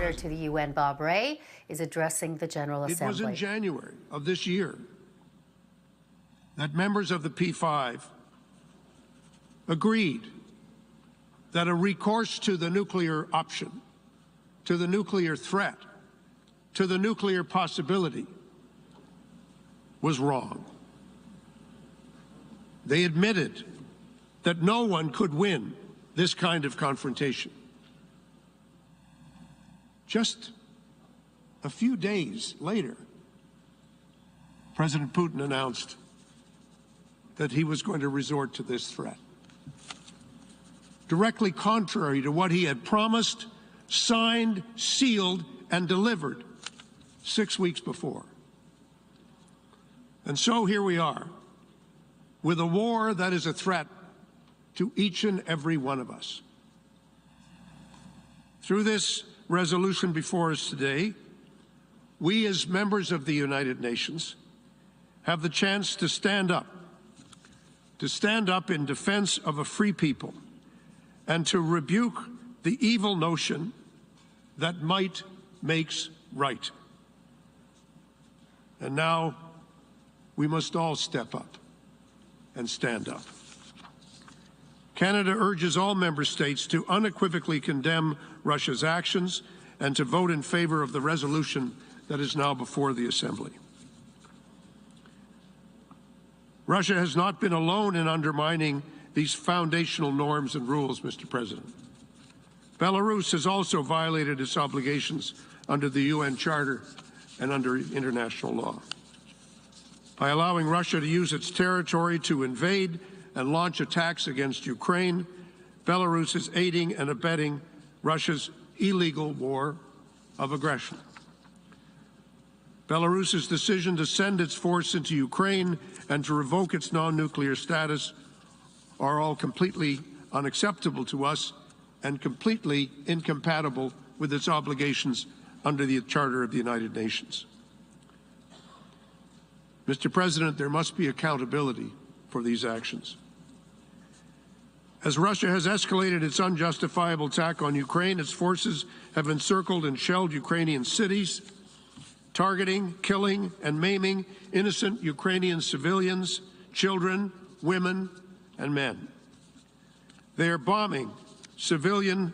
Ambassador to the UN, Bob Rae, is addressing the General Assembly. It was in January of this year that members of the P5 agreed that a recourse to the nuclear option, to the nuclear threat, to the nuclear possibility was wrong. They admitted that no one could win this kind of confrontation. Just a few days later, President Putin announced that he was going to resort to this threat, directly contrary to what he had promised, signed, sealed, and delivered 6 weeks before. And so here we are, with a war that is a threat to each and every one of us. Through this resolution before us today, we as members of the United Nations have the chance to stand up in defense of a free people and to rebuke the evil notion that might makes right. And now we must all step up and stand up. Canada urges all member states to unequivocally condemn Russia's actions and to vote in favor of the resolution that is now before the Assembly. Russia has not been alone in undermining these foundational norms and rules, Mr. President. Belarus has also violated its obligations under the UN Charter and under international law. By allowing Russia to use its territory to invade and launch attacks against Ukraine, Belarus is aiding and abetting Russia's illegal war of aggression. Belarus's decision to send its force into Ukraine and to revoke its non-nuclear status are all completely unacceptable to us and completely incompatible with its obligations under the Charter of the United Nations. Mr. President, there must be accountability for these actions. As Russia has escalated its unjustifiable attack on Ukraine, its forces have encircled and shelled Ukrainian cities, targeting, killing, and maiming innocent Ukrainian civilians, children, women, and men. They are bombing civilian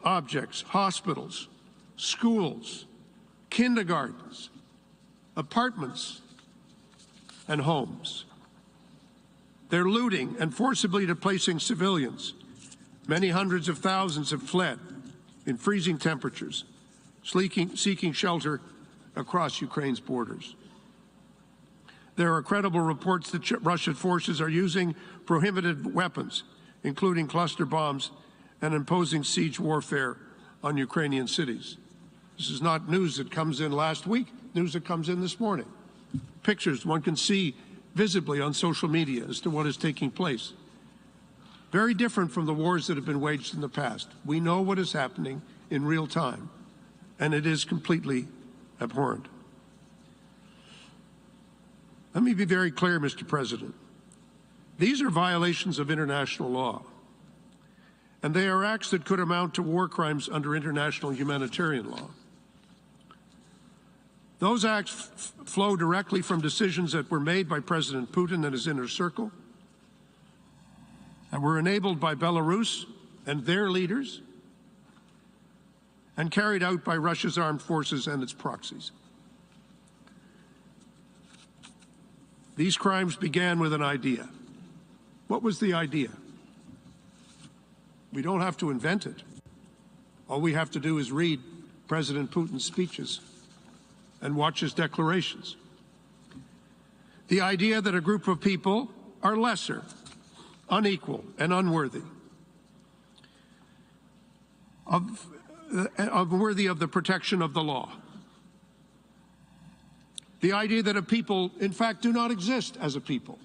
objects, hospitals, schools, kindergartens, apartments, and homes. They're looting and forcibly displacing civilians. Many hundreds of thousands have fled in freezing temperatures, seeking shelter across Ukraine's borders. There are credible reports that Russian forces are using prohibited weapons, including cluster bombs, and imposing siege warfare on Ukrainian cities. This is not news that comes in last week, news that comes in this morning. Pictures one can see visibly on social media as to what is taking place. Very different from the wars that have been waged in the past. We know what is happening in real time, and it is completely abhorrent. Let me be very clear, Mr. President. These are violations of international law, and they are acts that could amount to war crimes under international humanitarian law. Those acts flow directly from decisions that were made by President Putin and his inner circle, and were enabled by Belarus and their leaders, and carried out by Russia's armed forces and its proxies. These crimes began with an idea. What was the idea? We don't have to invent it. All we have to do is read President Putin's speeches and watch his declarations. The idea that a group of people are lesser, unequal, and unworthy worthy of the protection of the law. The idea that a people, in fact, do not exist as a people,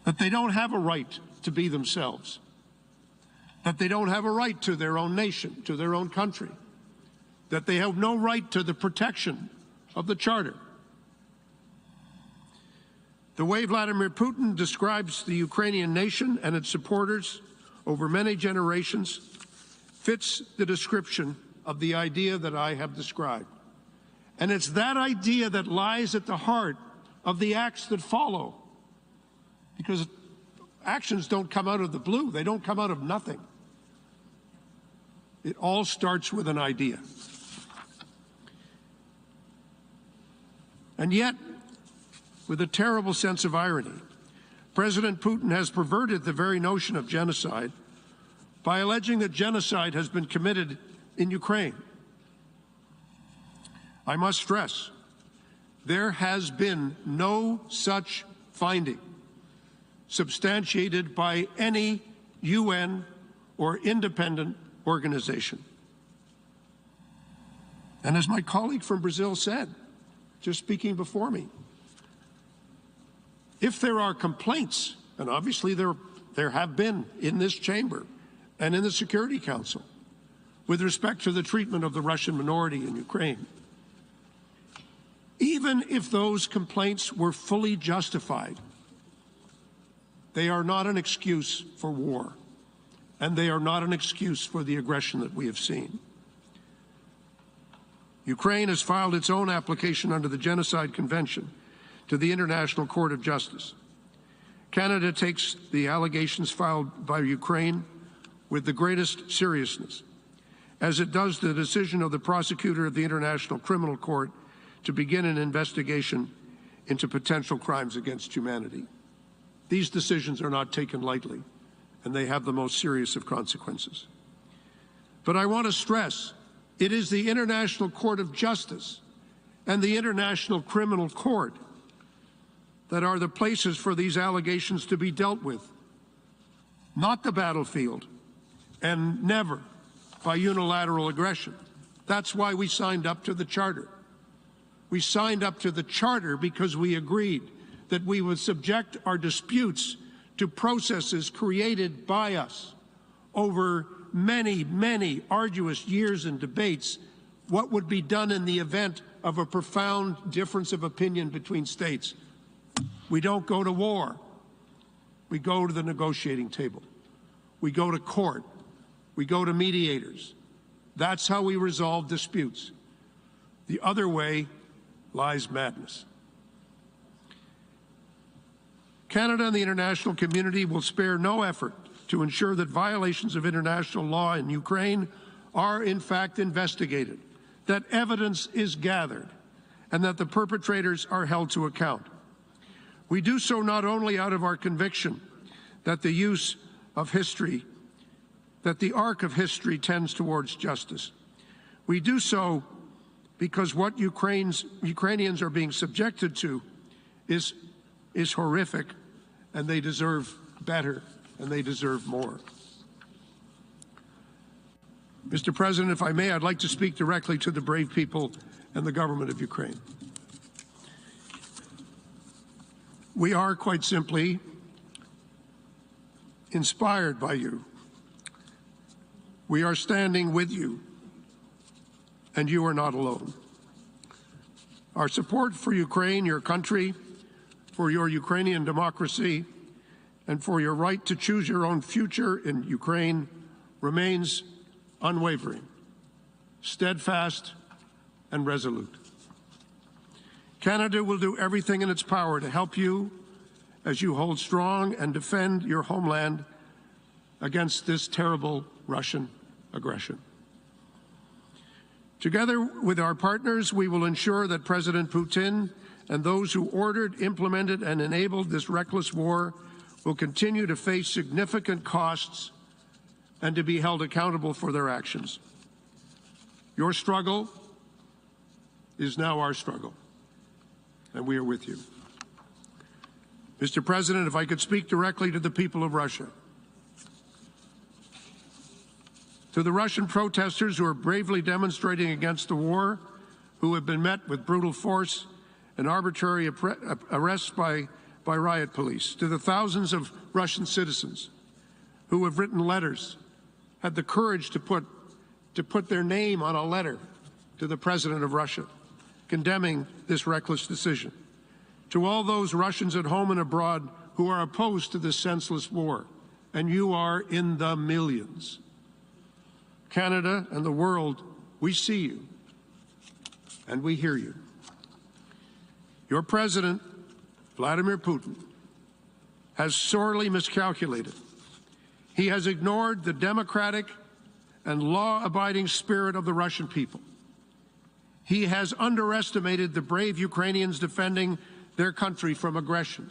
that they don't have a right to be themselves, that they don't have a right to their own nation, to their own country, that they have no right to the protection of the Charter. The way Vladimir Putin describes the Ukrainian nation and its supporters over many generations fits the description of the idea that I have described. And it's that idea that lies at the heart of the acts that follow. Because actions don't come out of the blue. They don't come out of nothing. It all starts with an idea. And yet, with a terrible sense of irony, President Putin has perverted the very notion of genocide by alleging that genocide has been committed in Ukraine. I must stress, there has been no such finding substantiated by any UN or independent organization. And as my colleague from Brazil said, just speaking before me, if there are complaints, and obviously there have been in this chamber and in the Security Council with respect to the treatment of the Russian minority in Ukraine, even if those complaints were fully justified, they are not an excuse for war, and they are not an excuse for the aggression that we have seen. Ukraine has filed its own application under the Genocide Convention to the International Court of Justice. Canada takes the allegations filed by Ukraine with the greatest seriousness, as it does the decision of the prosecutor of the International Criminal Court to begin an investigation into potential crimes against humanity. These decisions are not taken lightly, and they have the most serious of consequences. But I want to stress, it is the International Court of Justice and the International Criminal Court that are the places for these allegations to be dealt with, not the battlefield, and never by unilateral aggression. That's why we signed up to the Charter. We signed up to the Charter because we agreed that we would subject our disputes to processes created by us over many, many arduous years and debates. What would be done in the event of a profound difference of opinion between states? We don't go to war. We go to the negotiating table. We go to court. We go to mediators. That's how we resolve disputes. The other way lies madness. Canada and the international community will spare no effort to ensure that violations of international law in Ukraine are in fact investigated, that evidence is gathered, and that the perpetrators are held to account. We do so not only out of our conviction that the use of history, that the arc of history tends towards justice. We do so because what Ukrainians are being subjected to is horrific, and they deserve better, and they deserve more. Mr. President, if I may, I'd like to speak directly to the brave people and the government of Ukraine. We are quite simply inspired by you. We are standing with you, and you are not alone. Our support for Ukraine, your country, for your Ukrainian democracy, and for your right to choose your own future in Ukraine remains unwavering, steadfast, and resolute. Canada will do everything in its power to help you as you hold strong and defend your homeland against this terrible Russian aggression. Together with our partners, we will ensure that President Putin and those who ordered, implemented, and enabled this reckless war will continue to face significant costs and to be held accountable for their actions. Your struggle is now our struggle, and we are with you. Mr. President, if I could speak directly to the people of Russia. To the Russian protesters who are bravely demonstrating against the war, who have been met with brutal force and arbitrary arrests by riot police. To the thousands of Russian citizens who have written letters, had the courage to put their name on a letter to the President of Russia, condemning this reckless decision. To all those Russians at home and abroad who are opposed to this senseless war, and you are in the millions. Canada and the world we see you and we hear you. Your president, Vladimir Putin, has sorely miscalculated. He has ignored the democratic and law-abiding spirit of the Russian people. He has underestimated the brave Ukrainians defending their country from aggression,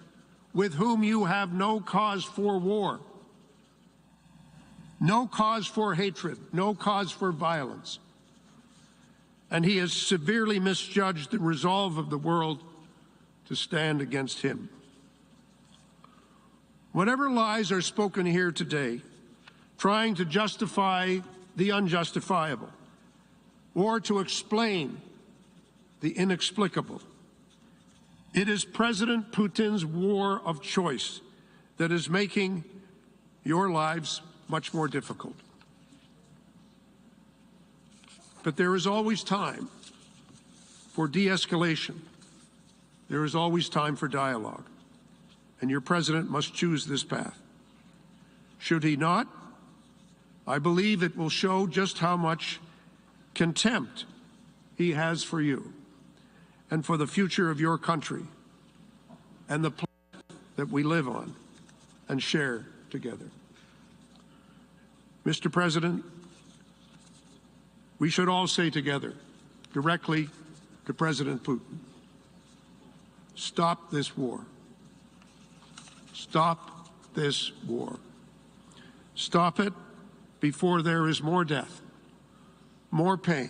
with whom you have no cause for war, no cause for hatred, no cause for violence. And he has severely misjudged the resolve of the world to stand against him. Whatever lies are spoken here today, trying to justify the unjustifiable or to explain the inexplicable, it is President Putin's war of choice that is making your lives much more difficult. But there is always time for de-escalation. There is always time for dialogue. And your president must choose this path. Should he not, I believe it will show just how much contempt he has for you and for the future of your country and the planet that we live on and share together. Mr. President, we should all say together, directly to President Putin, stop this war. Stop this war. Stop it before there is more death, more pain,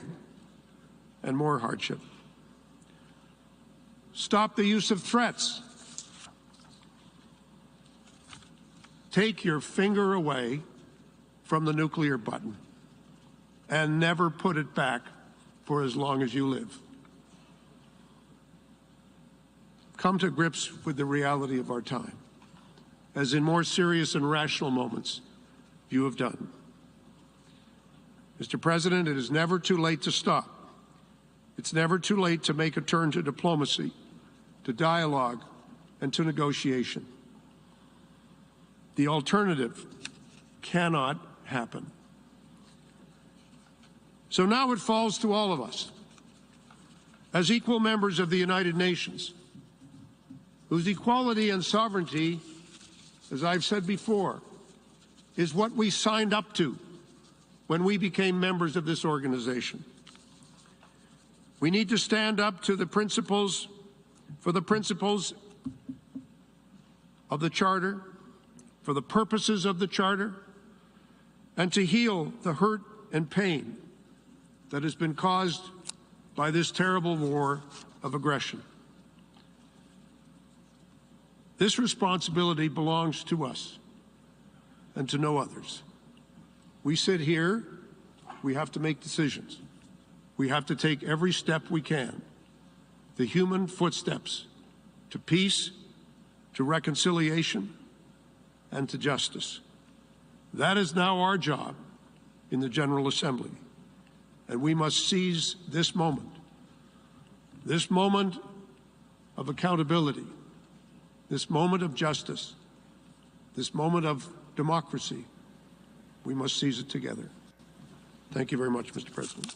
and more hardship. Stop the use of threats. Take your finger away from the nuclear button and never put it back for as long as you live. Come to grips with the reality of our time, as in more serious and rational moments you have done. Mr. President, it is never too late to stop. It's never too late to make a turn to diplomacy, to dialogue, and to negotiation. The alternative cannot happen. So now it falls to all of us, as equal members of the United Nations, whose equality and sovereignty, as I've said before, is what we signed up to when we became members of this organization. We need to stand up to the principles, for the principles of the Charter, for the purposes of the Charter, and to heal the hurt and pain that has been caused by this terrible war of aggression. This responsibility belongs to us and to no others. We sit here, we have to make decisions. We have to take every step we can, the human footsteps to peace, to reconciliation, and to justice. That is now our job in the General Assembly, and we must seize this moment of accountability, this moment of justice, this moment of democracy. We must seize it together. Thank you very much, Mr. President.